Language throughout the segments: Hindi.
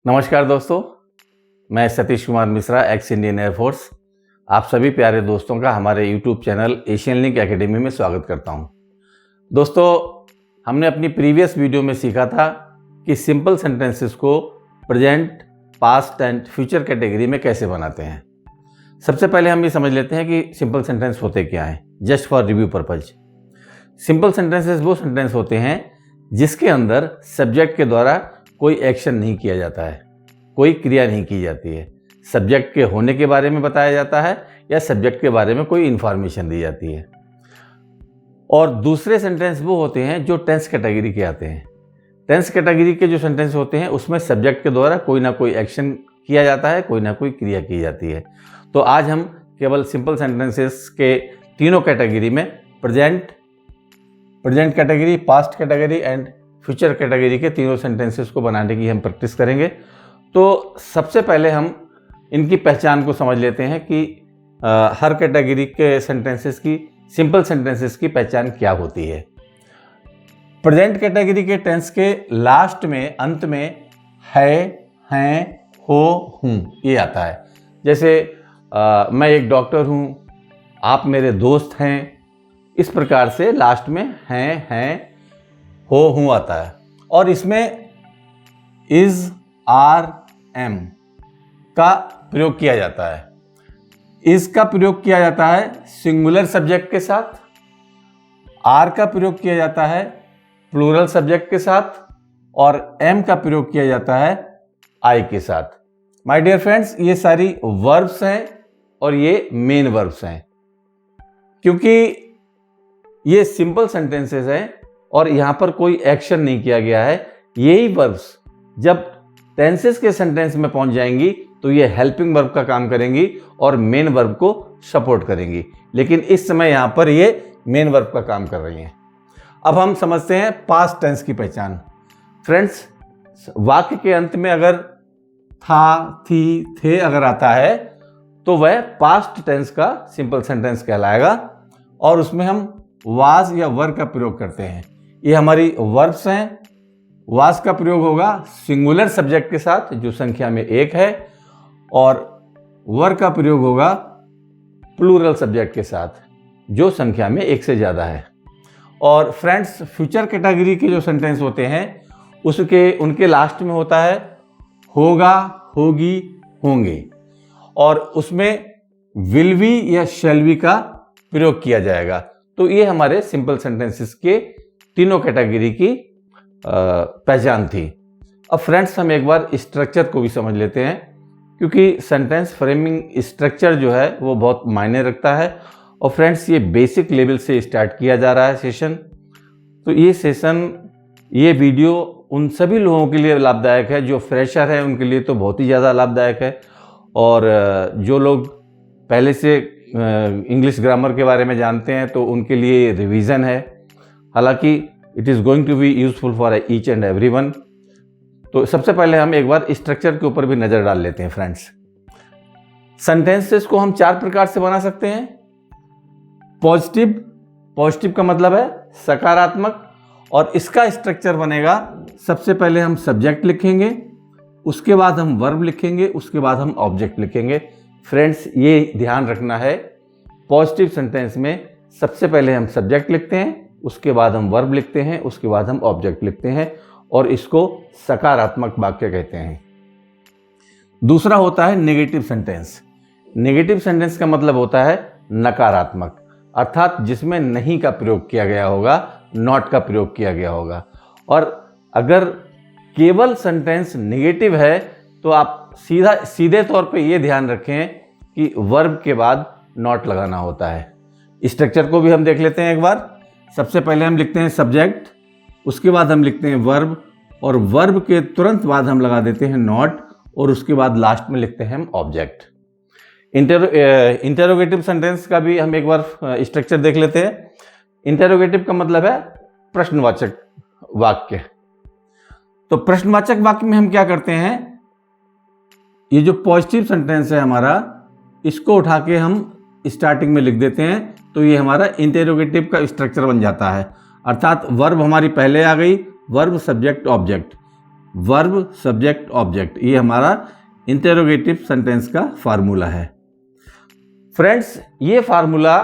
नमस्कार दोस्तों, मैं Satish Kumar Mishra, x Indian air force, आप सभी प्यारे दोस्तों का हमारे YouTube channel Asian link academy में स्वागत करता हूं। दोस्तों, हमने अपनी प्रीवियस वीडियो में सीखा था कि सिंपल सेंटेंसेस को present, past and future category में कैसे बनाते हैं। सबसे पहले हम ये समझ लेते हैं कि सिंपल सेंटेंस होते क्या हैं, just for review purpose. Simple sentences वो सेंटेंस होते हैं जिसके अंदर सब्जेक्ट के द्वारा कोई एक्शन नहीं किया जाता है, कोई क्रिया नहीं की जाती है। सब्जेक्ट के होने के बारे में बताया जाता है या सब्जेक्ट के बारे में कोई इन्फॉर्मेशन दी जाती है। और दूसरे सेंटेंस वो होते हैं जो टेंस कैटेगरी के आते हैं। टेंस कैटेगरी के जो सेंटेंस होते हैं उसमें सब्जेक्ट के द्वारा कोई ना कोई एक्शन किया जाता है, कोई ना कोई क्रिया की जाती है। तो आज हम केवल सिंपल सेंटेंसेस के तीनों कैटेगरी में present category, past category and future category के तीनों सेंटेंसेस को बनाने की हम प्रैक्टिस करेंगे। तो सबसे पहले हम इनकी पहचान को समझ लेते हैं कि हर कैटेगरी के सेंटेंसेस की, सिंपल सेंटेंसेस की पहचान क्या होती है। प्रेजेंट कैटेगरी के टेंस के लास्ट में, अंत में है, हैं, हो, हूँ ये आता है। जैसे मैं एक डॉक्टर हूँ, आप मेरे दोस्त हैं, इस प्रकार से लास्ट में हैं, हो, हूँ आता है। और इसमें इज, आर, एम का प्रयोग किया जाता है। इज का प्रयोग किया जाता है सिंगुलर सब्जेक्ट के साथ, आर का प्रयोग किया जाता है प्लूरल सब्जेक्ट के साथ, और एम का प्रयोग किया जाता है आई के साथ। माय डियर फ्रेंड्स, ये सारी वर्ब्स हैं और ये मेन वर्ब्स हैं, क्योंकि ये सिंपल सेंटेंसेस हैं और यहां पर कोई एक्शन नहीं किया गया है। यही वर्ब्स जब टेंसेस के सेंटेंस में पहुंच जाएंगी तो ये हेल्पिंग वर्ब का काम करेंगी और मेन वर्ब को सपोर्ट करेंगी, लेकिन इस समय यहां पर ये मेन वर्ब का काम कर रही हैं। अब हम समझते हैं पास्ट टेंस की पहचान। फ्रेंड्स, वाक्य के अंत में अगर था, थी, थे अगर आता है तो वह पास्ट टेंस का सिंपल सेंटेंस कहलाएगा और उसमें हम वाज या वर का प्रयोग करते हैं। ये हमारी वर्ब्स हैं। वाज का प्रयोग होगा सिंगुलर सब्जेक्ट के साथ जो संख्या में एक है, और वर का प्रयोग होगा प्लूरल सब्जेक्ट के साथ जो संख्या में एक से ज़्यादा है। और फ्रेंड्स, फ्यूचर कैटेगरी के जो सेंटेंस होते हैं उनके लास्ट में होता है होगा, होगी, होंगे, और उसमें विल बी या शैल बी का प्रयोग किया जाएगा। तो ये हमारे सिंपल सेंटेंसेस के तीनों कैटेगरी की पहचान थी। अब फ्रेंड्स, हम एक बार स्ट्रक्चर को भी समझ लेते हैं, क्योंकि सेंटेंस फ्रेमिंग स्ट्रक्चर जो है वो बहुत मायने रखता है। और फ्रेंड्स, ये बेसिक लेवल से स्टार्ट किया जा रहा है सेशन। तो ये वीडियो उन सभी लोगों के लिए लाभदायक है जो फ्रेशर है, उनके लिए तो बहुत ही ज़्यादा लाभदायक है, और जो लोग पहले से इंग्लिश ग्रामर के बारे में जानते हैं तो उनके लिए रिवीजन है। हालांकि it is going to be useful for each and everyone. तो सबसे पहले हम एक बार स्ट्रक्चर के ऊपर भी नज़र डाल लेते हैं। फ्रेंड्स, सेंटेंसेस को हम चार प्रकार से बना सकते हैं। पॉजिटिव का मतलब है सकारात्मक, और इसका स्ट्रक्चर बनेगा, सबसे पहले हम सब्जेक्ट लिखेंगे, उसके बाद हम वर्ब लिखेंगे, उसके बाद हम ऑब्जेक्ट लिखेंगे। फ्रेंड्स, ये ध्यान रखना है, पॉजिटिव सेंटेंस में सबसे पहले हम सब्जेक्ट लिखते हैं, उसके बाद हम वर्ब लिखते हैं, उसके बाद हम ऑब्जेक्ट लिखते हैं, और इसको सकारात्मक वाक्य कहते हैं। दूसरा होता है नेगेटिव सेंटेंस। नेगेटिव सेंटेंस का मतलब होता है नकारात्मक, अर्थात जिसमें नहीं का प्रयोग किया गया होगा, नॉट का प्रयोग किया गया होगा। और अगर केवल सेंटेंस नेगेटिव है तो आप सीधे तौर पे ये ध्यान रखें कि वर्ब के बाद नॉट लगाना होता है। स्ट्रक्चर को भी हम देख लेते हैं एक बार। सबसे पहले हम लिखते हैं सब्जेक्ट, उसके बाद हम लिखते हैं वर्ब, और वर्ब के तुरंत बाद हम लगा देते हैं नॉट, और उसके बाद लास्ट में लिखते हैं हम ऑब्जेक्ट। इंटरोगेटिव सेंटेंस का भी हम एक बार स्ट्रक्चर देख लेते हैं। इंटरोगेटिव का मतलब है प्रश्नवाचक वाक्य। तो प्रश्नवाचक वाक्य में हम क्या करते हैं, ये जो पॉजिटिव सेंटेंस है हमारा, इसको उठा के हम स्टार्टिंग में लिख देते हैं, तो ये हमारा इंटरोगेटिव का स्ट्रक्चर बन जाता है। अर्थात वर्ब हमारी पहले आ गई, verb, subject, object. Verb subject object, ये हमारा इंटेरोगेटिव सेंटेंस का फार्मूला है। फ्रेंड्स, ये फार्मूला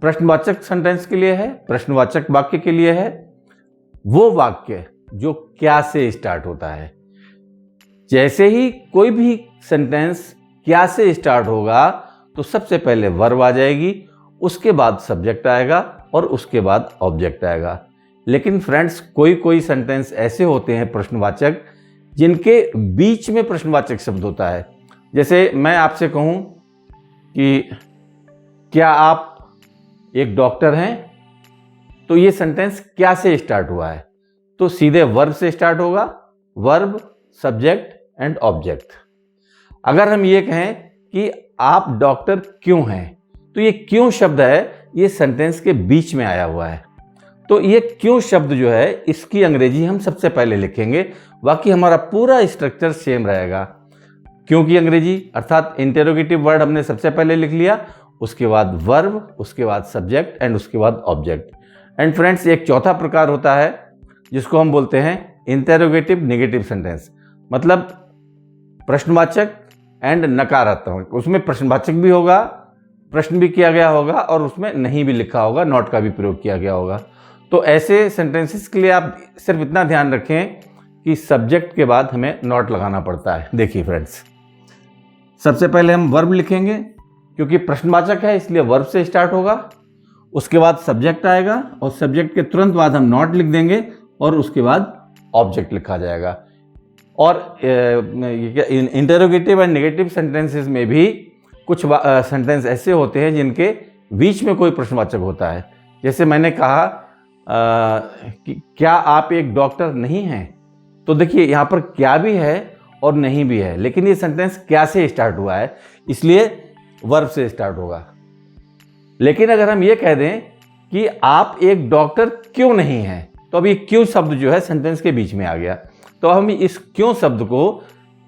प्रश्नवाचक सेंटेंस के लिए है, प्रश्नवाचक वाक्य के लिए है। वो वाक्य जो क्या से स्टार्ट होता है, जैसे ही कोई भी सेंटेंस क्या से स्टार्ट होगा तो सबसे पहले वर्ब आ जाएगी, उसके बाद सब्जेक्ट आएगा और उसके बाद ऑब्जेक्ट आएगा। लेकिन फ्रेंड्स, कोई कोई सेंटेंस ऐसे होते हैं प्रश्नवाचक जिनके बीच में प्रश्नवाचक शब्द होता है। जैसे मैं आपसे कहूं कि क्या आप एक डॉक्टर हैं, तो ये सेंटेंस क्या से स्टार्ट हुआ है, तो सीधे वर्ब से स्टार्ट होगा, वर्ब सब्जेक्ट एंड ऑब्जेक्ट। अगर हम ये कहें कि आप डॉक्टर क्यों हैं, तो ये क्यों शब्द है, ये सेंटेंस के बीच में आया हुआ है। तो ये क्यों शब्द जो है, इसकी अंग्रेजी हम सबसे पहले लिखेंगे, बाकी हमारा पूरा स्ट्रक्चर सेम रहेगा। क्योंकि अंग्रेजी अर्थात इंटेरोगेटिव वर्ड हमने सबसे पहले लिख लिया, उसके बाद वर्ब, उसके बाद सब्जेक्ट एंड उसके बाद ऑब्जेक्ट। एंड फ्रेंड्स, एक चौथा प्रकार होता है जिसको हम बोलते हैं इंटेरोगेटिव नेगेटिव सेंटेंस, मतलब प्रश्नवाचक एंड नकारात्मक। उसमें प्रश्नवाचक भी होगा, प्रश्न भी किया गया होगा और उसमें नहीं भी लिखा होगा, नॉट का भी प्रयोग किया गया होगा। तो ऐसे सेंटेंसेस के लिए आप सिर्फ इतना ध्यान रखें कि सब्जेक्ट के बाद हमें नॉट लगाना पड़ता है। देखिए फ्रेंड्स, सबसे पहले हम वर्ब लिखेंगे, क्योंकि प्रश्नवाचक है इसलिए वर्ब से स्टार्ट होगा, उसके बाद सब्जेक्ट आएगा और सब्जेक्ट के तुरंत बाद हम नॉट लिख देंगे और उसके बाद ऑब्जेक्ट लिखा जाएगा। और इंटेरोगेटिव एंड नेगेटिव सेंटेंसेस में भी कुछ सेंटेंस ऐसे होते हैं जिनके बीच में कोई प्रश्नवाचक होता है। जैसे मैंने कहा कि क्या आप एक डॉक्टर नहीं हैं, तो देखिए यहाँ पर क्या भी है और नहीं भी है, लेकिन ये सेंटेंस क्या से स्टार्ट हुआ है इसलिए वर्ब से स्टार्ट होगा। लेकिन अगर हम ये कह दें कि आप एक डॉक्टर क्यों नहीं हैं, तो अब ये क्यों शब्द जो है सेंटेंस के बीच में आ गया। तो हम इस क्यों शब्द को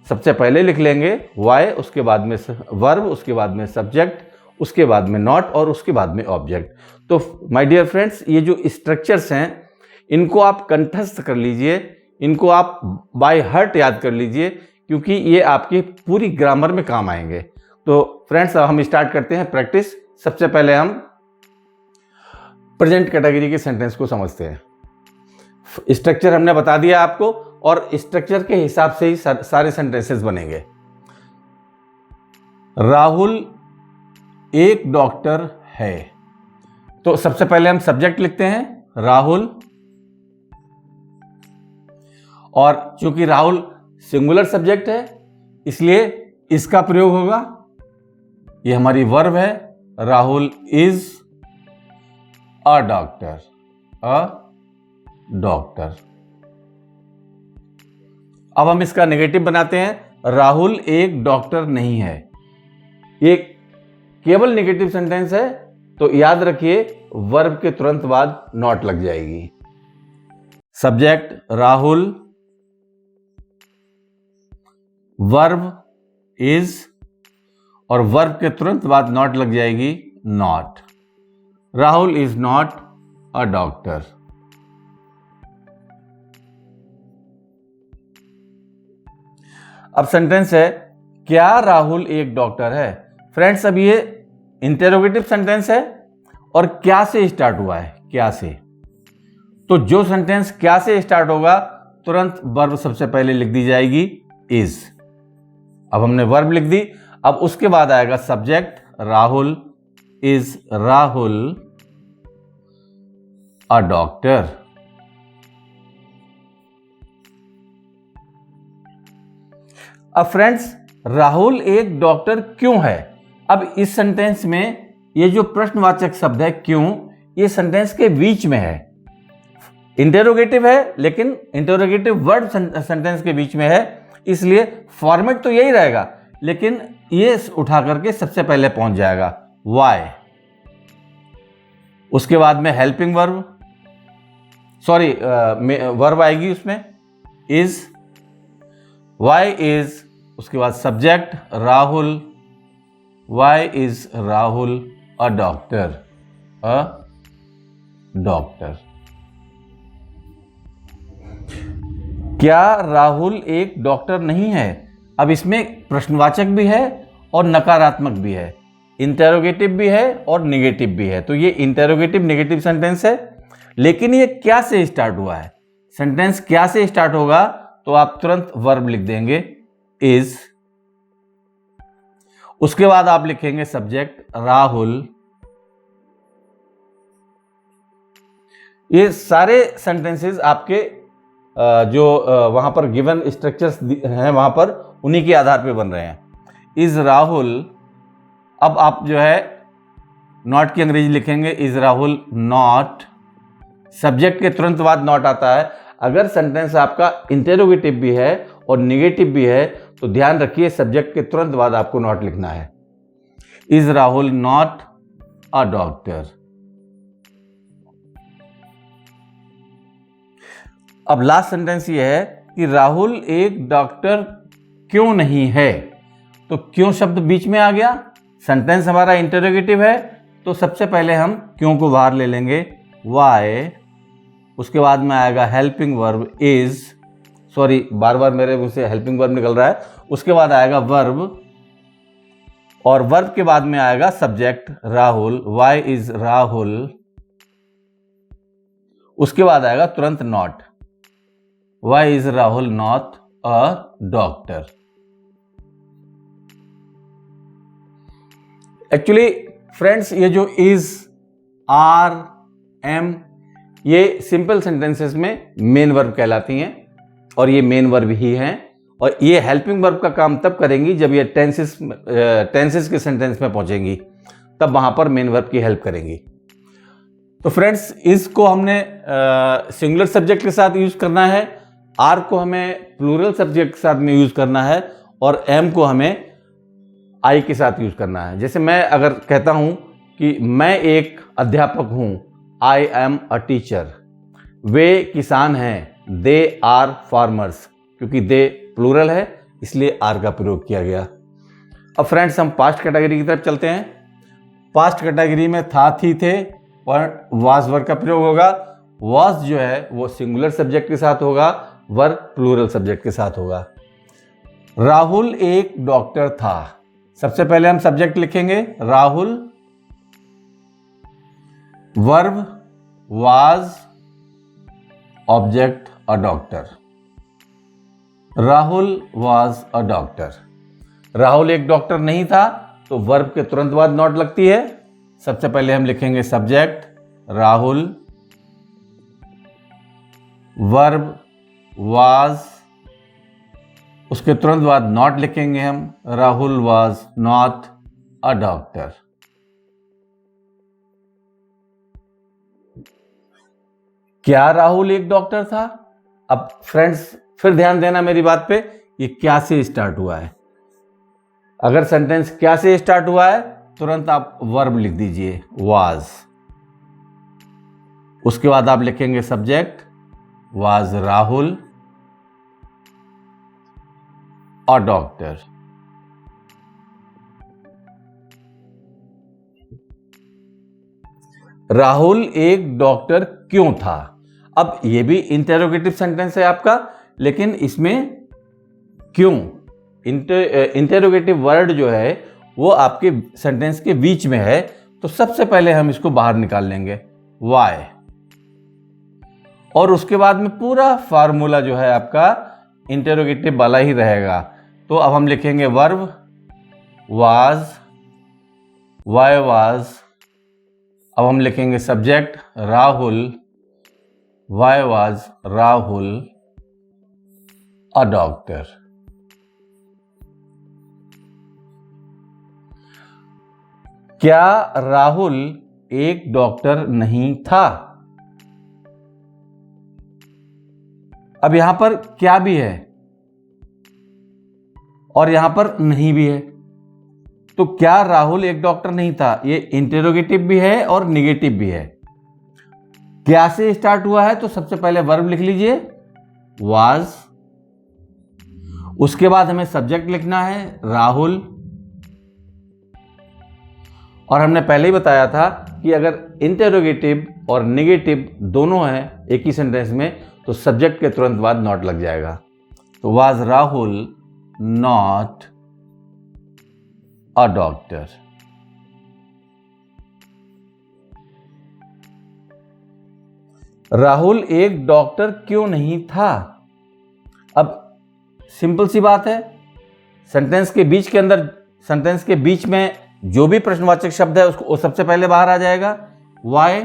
सबसे पहले लिख लेंगे वाई, उसके बाद में वर्ब, उसके बाद में सब्जेक्ट, उसके बाद में नॉट और उसके बाद में ऑब्जेक्ट। तो माय डियर फ्रेंड्स, ये जो स्ट्रक्चर्स हैं इनको आप कंठस्थ कर लीजिए, इनको आप बाय हार्ट याद कर लीजिए, क्योंकि ये आपकी पूरी ग्रामर में काम आएंगे। तो फ्रेंड्स, अब हम स्टार्ट करते हैं प्रैक्टिस। सबसे पहले हम प्रेजेंट कैटेगरी के सेंटेंस को समझते हैं। स्ट्रक्चर हमने बता दिया आपको और स्ट्रक्चर के हिसाब से ही सारे सेंटेंसेस बनेंगे। राहुल एक डॉक्टर है, तो सबसे पहले हम सब्जेक्ट लिखते हैं राहुल, और चूंकि राहुल सिंगुलर सब्जेक्ट है इसलिए इसका प्रयोग होगा। ये हमारी वर्ब है, Rahul is a doctor, a doctor. अब हम इसका नेगेटिव बनाते हैं, राहुल एक डॉक्टर नहीं है। ये केवल नेगेटिव सेंटेंस है, तो याद रखिए वर्ब के तुरंत बाद नॉट लग जाएगी। सब्जेक्ट राहुल, वर्ब इज, और वर्ब के तुरंत बाद नॉट लग जाएगी not. Rahul is not a doctor. अब सेंटेंस है क्या राहुल एक डॉक्टर है। फ्रेंड्स, अब ये इंटेरोगेटिव सेंटेंस है और क्या से स्टार्ट हुआ है, क्या से। तो जो सेंटेंस क्या से स्टार्ट होगा तुरंत वर्ब सबसे पहले लिख दी जाएगी इज। अब हमने वर्ब लिख दी, अब उसके बाद आएगा subject Rahul is, Rahul a doctor. अब फ्रेंड्स, राहुल एक डॉक्टर क्यों है। अब इस सेंटेंस में ये जो प्रश्नवाचक शब्द है क्यों, ये सेंटेंस के बीच में है। इंटेरोगेटिव है लेकिन इंटेरोगेटिव वर्ड सेंटेंस के बीच में है, इसलिए फॉर्मेट तो यही रहेगा लेकिन ये उठा करके सबसे पहले पहुंच जाएगा वाई। उसके बाद में हेल्पिंग वर्ब, सॉरी वर्ब आएगी उसमें इज, वाई इज, उसके बाद subject Rahul, why is Rahul a doctor, a doctor. क्या राहुल एक डॉक्टर नहीं है? अब इसमें प्रश्नवाचक भी है और नकारात्मक भी है, इंटेरोगेटिव भी है और नेगेटिव भी है। तो ये इंटेरोगेटिव नेगेटिव सेंटेंस है, लेकिन ये क्या से स्टार्ट हुआ है? सेंटेंस क्या से स्टार्ट होगा तो आप तुरंत वर्ब लिख देंगे इज, उसके बाद आप लिखेंगे सब्जेक्ट राहुल। ये सारे सेंटेंसेस आपके जो वहां पर गिवन स्ट्रक्चर्स हैं वहां पर उन्हीं के आधार पे बन रहे हैं। इज राहुल, अब आप जो है नॉट की अंग्रेजी लिखेंगे इज राहुल नॉट, सब्जेक्ट के तुरंत बाद नॉट आता है। अगर सेंटेंस आपका इंटेरोगेटिव भी है और निगेटिव भी है तो ध्यान रखिए सब्जेक्ट के तुरंत बाद आपको नॉट लिखना है। Is Rahul not a doctor. अब लास्ट सेंटेंस ये है कि राहुल एक डॉक्टर क्यों नहीं है? तो क्यों शब्द बीच में आ गया, सेंटेंस हमारा इंटेरोगेटिव है तो सबसे पहले हम क्यों को बाहर ले लेंगे, वाई, उसके बाद में आएगा हेल्पिंग वर्ब इज, सॉरी बार बार मेरे मुंह से हेल्पिंग वर्ब निकल रहा है, उसके बाद आएगा वर्ब और वर्ब के बाद में आएगा subject Rahul, why is Rahul, उसके बाद आएगा तुरंत not, why is Rahul not a doctor. Actually friends ये जो इज, आर, एम, ये सिंपल सेंटेंसेस में मेन वर्ब कहलाती हैं और ये मेन वर्ब ही हैं और ये हेल्पिंग वर्ब का काम तब करेंगी जब ये टेंसेस के सेंटेंस में पहुंचेंगी, तब वहां पर मेन वर्ब की हेल्प करेंगी। तो फ्रेंड्स इज को हमने सिंगुलर सब्जेक्ट के साथ यूज करना है, आर को हमें प्लूरल सब्जेक्ट के साथ में यूज करना है और एम को हमें आई के साथ यूज करना है। जैसे मैं अगर कहता हूं कि मैं एक अध्यापक हूं, आई एम अ टीचर, वे किसान हैं, दे आर फार्मर्स, क्योंकि दे प्लूरल है इसलिए आर का प्रयोग किया गया। अब फ्रेंड्स हम पास्ट कैटेगरी की तरफ चलते हैं। पास्ट कैटेगरी में था, थी, थे और वाज वर्ब का प्रयोग होगा। वाज जो है वो सिंगुलर सब्जेक्ट के साथ होगा, वर्ब प्लूरल सब्जेक्ट के साथ होगा। राहुल एक डॉक्टर था, सबसे पहले हम सब्जेक्ट लिखेंगे Rahul, verb was, object a doctor. Rahul was a doctor. Rahul एक डॉक्टर नहीं था तो वर्ब के तुरंत बाद नॉट लगती है। सबसे पहले हम लिखेंगे सब्जेक्ट राहुल, वर्ब वाज, उसके तुरंत बाद नॉट लिखेंगे हम, Rahul was not a doctor. क्या राहुल एक डॉक्टर था? अब फ्रेंड्स फिर ध्यान देना मेरी बात पे, ये क्या से स्टार्ट हुआ है। अगर सेंटेंस क्या से स्टार्ट हुआ है तुरंत आप वर्ब लिख दीजिए वाज, उसके बाद आप लिखेंगे subject was Rahul a doctor. Rahul एक डॉक्टर क्यों था? अब ये भी इंटेरोगेटिव सेंटेंस है आपका, लेकिन इसमें क्यों, इंटेरोगेटिव वर्ड जो है वो आपके सेंटेंस के बीच में है, तो सबसे पहले हम इसको बाहर निकाल लेंगे वाई, और उसके बाद में पूरा फार्मूला जो है आपका इंटेरोगेटिव वाला ही रहेगा। तो अब हम लिखेंगे वर्ब वाज, वाई वाज, अब हम लिखेंगे subject Rahul, why was Rahul a doctor. क्या राहुल एक डॉक्टर नहीं था? अब यहां पर क्या भी है और यहां पर नहीं भी है, तो क्या राहुल एक डॉक्टर नहीं था, ये इंटेरोगेटिव भी है और निगेटिव भी है। क्या से स्टार्ट हुआ है तो सबसे पहले वर्ब लिख लीजिए वाज, उसके बाद हमें सब्जेक्ट लिखना है राहुल, और हमने पहले ही बताया था कि अगर इंटेरोगेटिव और निगेटिव दोनों हैं एक ही सेंटेंस में तो सब्जेक्ट के तुरंत बाद नॉट लग जाएगा। तो was Rahul not a doctor. Rahul एक डॉक्टर क्यों नहीं था? अब सिंपल सी बात है, सेंटेंस के बीच में जो भी प्रश्नवाचक शब्द है उसको सबसे पहले बाहर आ जाएगा, वाई।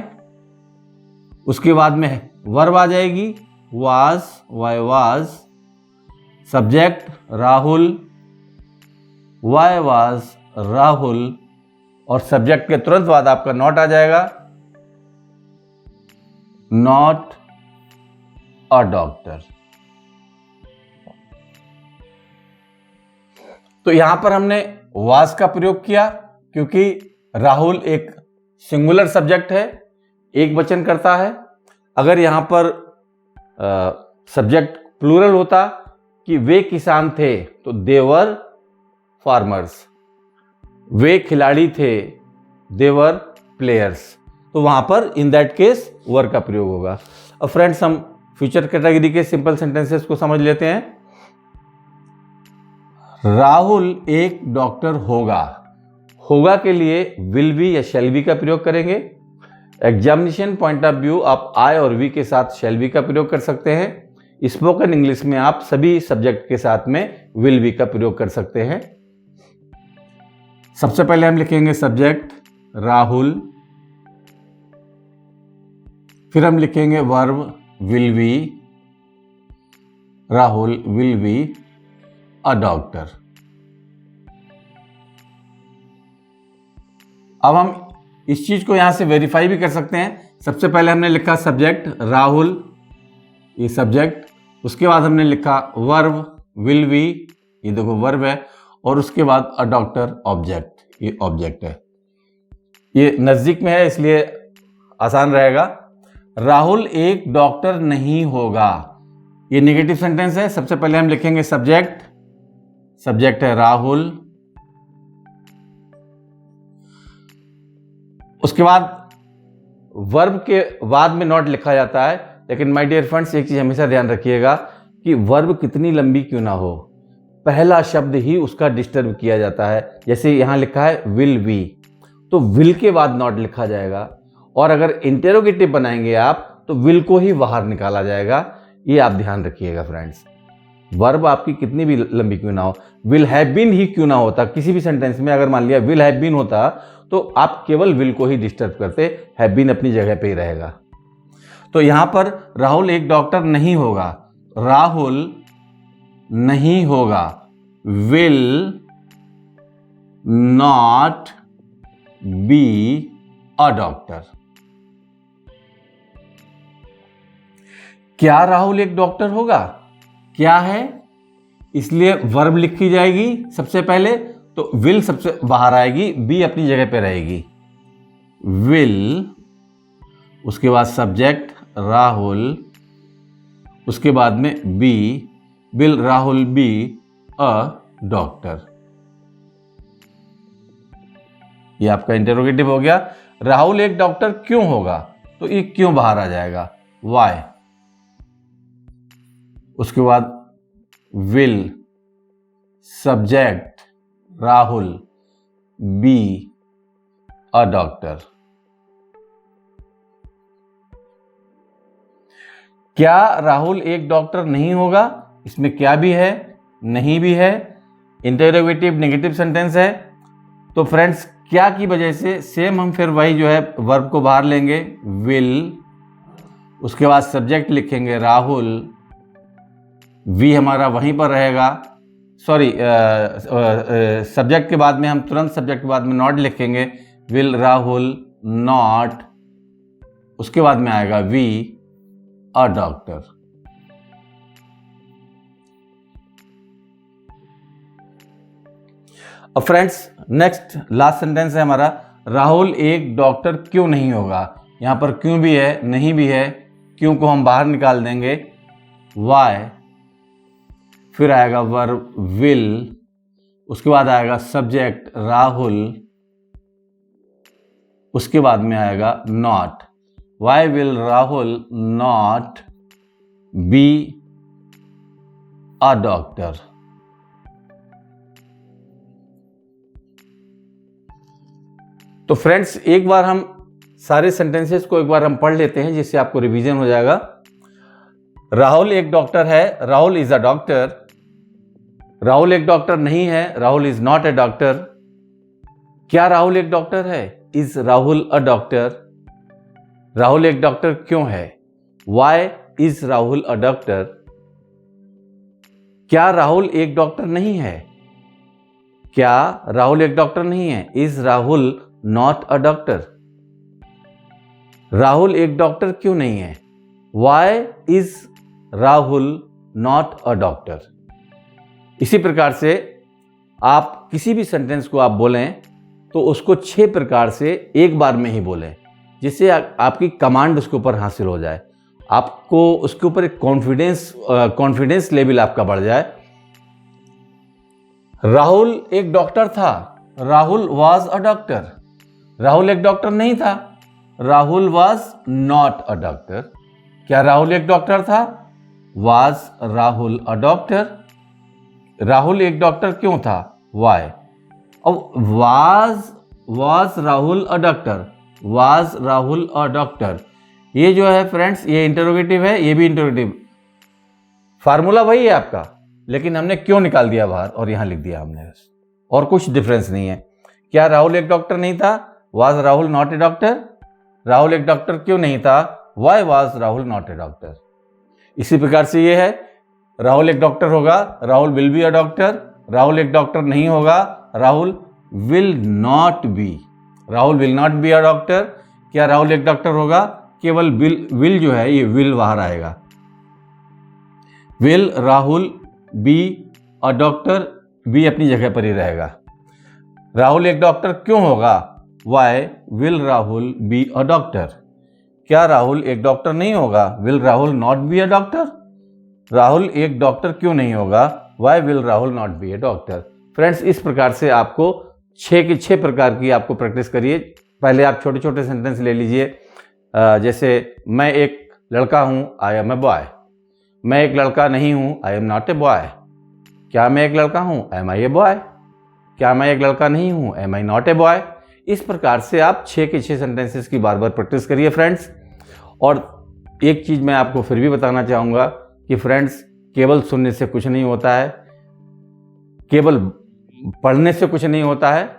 उसके बाद में वर्ब आ जाएगी, was, why was. Subject Rahul, why was Rahul. और सब्जेक्ट के तुरंत बाद आपका नॉट आ जाएगा, नॉट अ डॉक्टर। तो यहां पर हमने वाज का प्रयोग किया क्योंकि राहुल एक सिंगुलर सब्जेक्ट है, एक वचन करता है। अगर यहां पर सब्जेक्ट प्लूरल होता कि वे किसान थे, तो देवर फार्मर्स। वे खिलाड़ी थे, देवर प्लेयर्स। तो वहां पर इन दैट केस वर का प्रयोग होगा। अब फ्रेंड्स, हम फ्यूचर कैटेगरी के सिंपल सेंटेंसेस को समझ लेते हैं। राहुल एक डॉक्टर होगा। होगा के लिए विल बी या शैल बी का प्रयोग करेंगे। एग्जामिनेशन पॉइंट ऑफ व्यू आप आई और वी के साथ शैल बी का प्रयोग कर सकते हैं। स्पोकन इंग्लिश में आप सभी सब्जेक्ट के साथ में विल बी का प्रयोग कर सकते हैं। सबसे पहले हम लिखेंगे सब्जेक्ट राहुल, फिर हम लिखेंगे verb will be, Rahul will be a doctor. अब हम इस चीज को यहां से वेरीफाई भी कर सकते हैं। सबसे पहले हमने लिखा सब्जेक्ट राहुल, ये सब्जेक्ट। उसके बाद हमने लिखा वर्ब विल बी, ये देखो वर्ब है। और उसके बाद अ डॉक्टर ऑब्जेक्ट, ये ऑब्जेक्ट है। ये नजदीक में है इसलिए आसान रहेगा। राहुल एक डॉक्टर नहीं होगा, ये नेगेटिव सेंटेंस है। सबसे पहले हम लिखेंगे सब्जेक्ट, सब्जेक्ट है राहुल। उसके बाद वर्ब के बाद में नॉट लिखा जाता है, लेकिन माय डियर फ्रेंड्स एक चीज हमेशा ध्यान रखिएगा कि वर्ब कितनी लंबी क्यों ना हो, पहला शब्द ही उसका डिस्टर्ब किया जाता है। जैसे यहां लिखा है विल बी, तो विल के बाद नॉट लिखा जाएगा। और अगर इंटेरोगेटिव बनाएंगे आप तो विल को ही बाहर निकाला जाएगा। ये आप ध्यान रखिएगा फ्रेंड्स। वर्ब आपकी कितनी भी लंबी क्यों ना हो, विल हैव बीन ही क्यों ना होता, किसी भी सेंटेंस में अगर मान लिया विल हैव बीन होता तो आप केवल विल को ही डिस्टर्ब करते, हैव बीन अपनी जगह पे ही रहेगा। तो यहां पर राहुल एक डॉक्टर नहीं होगा, राहुल नहीं होगा, will not be a doctor. क्या राहुल एक डॉक्टर होगा? क्या है, इसलिए वर्ब लिखी जाएगी सबसे पहले, तो विल सबसे बाहर आएगी, बी अपनी जगह पे रहेगी। विल, उसके बाद सब्जेक्ट राहुल, उसके बाद में be, will Rahul be a doctor. ये आपका इंटरोगेटिव हो गया। राहुल एक डॉक्टर क्यों होगा, तो ये क्यों बाहर आ जाएगा, वाई। उसके बाद will, subject Rahul, be a doctor. क्या राहुल एक डॉक्टर नहीं होगा, इसमें क्या भी है, नहीं भी है, इंटरोगेटिव नेगेटिव सेंटेंस है। तो फ्रेंड्स क्या की वजह से सेम हम फिर वही जो है वर्ब को बाहर लेंगे, विल, उसके बाद सब्जेक्ट लिखेंगे राहुल, वी हमारा वहीं पर रहेगा। सॉरी, सब्जेक्ट के बाद में हम तुरंत सब्जेक्ट के बाद में नॉट लिखेंगे, विल राहुल नॉट, उसके बाद में आएगा वी अ डॉक्टर। अब फ्रेंड्स नेक्स्ट लास्ट सेंटेंस है हमारा, राहुल एक डॉक्टर क्यों नहीं होगा। यहां पर क्यों भी है, नहीं भी है, क्यों को हम बाहर निकाल देंगे, वाई, फिर आएगा वर्ब विल, उसके बाद आएगा सब्जेक्ट राहुल, उसके बाद में आएगा not. Why will Rahul not be a doctor. तो फ्रेंड्स, एक बार हम सारे सेंटेंसेस को एक बार हम पढ़ लेते हैं जिससे आपको रिवीजन हो जाएगा। राहुल एक डॉक्टर है, Rahul is a doctor. Rahul एक डॉक्टर नहीं है, Rahul is not a doctor. क्या राहुल एक डॉक्टर है? Is Rahul a doctor? Rahul एक डॉक्टर क्यों है? Why is Rahul a doctor? क्या राहुल एक डॉक्टर नहीं है? क्या राहुल एक डॉक्टर नहीं है? Is Rahul not a doctor? Rahul एक डॉक्टर क्यों नहीं है? Why is Rahul not a doctor? इसी प्रकार से आप किसी भी सेंटेंस को आप बोलें तो उसको 6 प्रकार से एक बार में ही बोलें, जिससे आपकी कमांड उसके ऊपर हासिल हो जाए, आपको उसके ऊपर एक कॉन्फिडेंस लेवल आपका बढ़ जाए। राहुल एक डॉक्टर था, Rahul was a doctor. Rahul एक डॉक्टर नहीं था, Rahul was not a doctor. क्या राहुल एक डॉक्टर था? Was Rahul a doctor? Rahul एक डॉक्टर क्यों था? वाई? अब was Rahul a doctor, was Rahul a doctor, ये जो है फ्रेंड्स, ये इंटरोगेटिव है, ये भी इंटरोगेटिव। फार्मूला वही है आपका, लेकिन हमने क्यों निकाल दिया बाहर और यहां लिख दिया हमने, और कुछ डिफरेंस नहीं है। क्या राहुल एक डॉक्टर नहीं था? Was Rahul not a doctor? Rahul एक डॉक्टर क्यों नहीं था? Why was Rahul not a doctor? इसी प्रकार से ये है, राहुल एक डॉक्टर होगा, Rahul will be a doctor. Rahul एक डॉक्टर नहीं होगा, Rahul will not be. Rahul will not be a doctor. क्या राहुल एक डॉक्टर होगा? केवल विल जो है, ये विल बाहर आएगा। Will Rahul be a doctor, be अपनी जगह पर ही रहेगा। राहुल एक डॉक्टर क्यों होगा? Why will Rahul be a doctor? क्या राहुल एक डॉक्टर नहीं होगा? Will Rahul not be a doctor? Rahul एक डॉक्टर क्यों नहीं होगा? Why will Rahul not be a doctor? Friends, इस प्रकार से आपको 6 के 6 प्रकार की आपको प्रैक्टिस करिए। पहले आप छोटे छोटे सेंटेंस ले लीजिए, जैसे मैं एक लड़का हूँ, आई एम ए बॉय। मैं एक लड़का नहीं हूँ, I am not a boy. क्या मैं एक लड़का हूँ? Am I a boy? क्या मैं एक लड़का नहीं हूँ? Am I not a boy? इस प्रकार से आप 6 के 6 सेंटेंसेस की बार बार प्रैक्टिस करिए फ्रेंड्स। और एक चीज़ मैं आपको फिर भी बताना चाहूँगा कि फ्रेंड्स, केवल सुनने से कुछ नहीं होता है, केवल पढ़ने से कुछ नहीं होता है।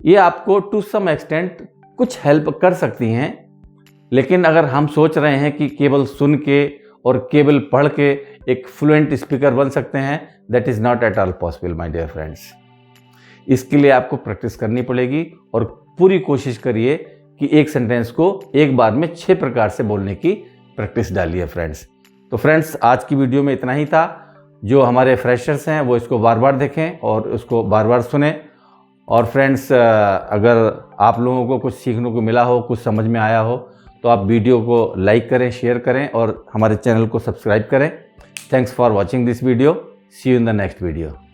ये आपको टू सम एक्सटेंट कुछ हेल्प कर सकती हैं, लेकिन अगर हम सोच रहे हैं कि केवल सुन के और केवल पढ़ के एक फ्लुएंट स्पीकर बन सकते हैं, that is not at all possible my dear friends. इसके लिए आपको प्रैक्टिस करनी पड़ेगी और पूरी कोशिश करिए कि एक सेंटेंस को एक बार में 6 प्रकार से बोलने की प्रैक्टिस डालिए फ्रेंड्स। तो फ्रेंड्स, आज की वीडियो में इतना ही था। जो हमारे फ्रेशर्स हैं वो इसको बार बार देखें और उसको बार बार सुने। और फ्रेंड्स, अगर आप लोगों को कुछ सीखने को मिला हो, कुछ समझ में आया हो, तो आप वीडियो को लाइक करें, शेयर करें और हमारे चैनल को सब्सक्राइब करें। Thanks for watching this video. See you in the next video.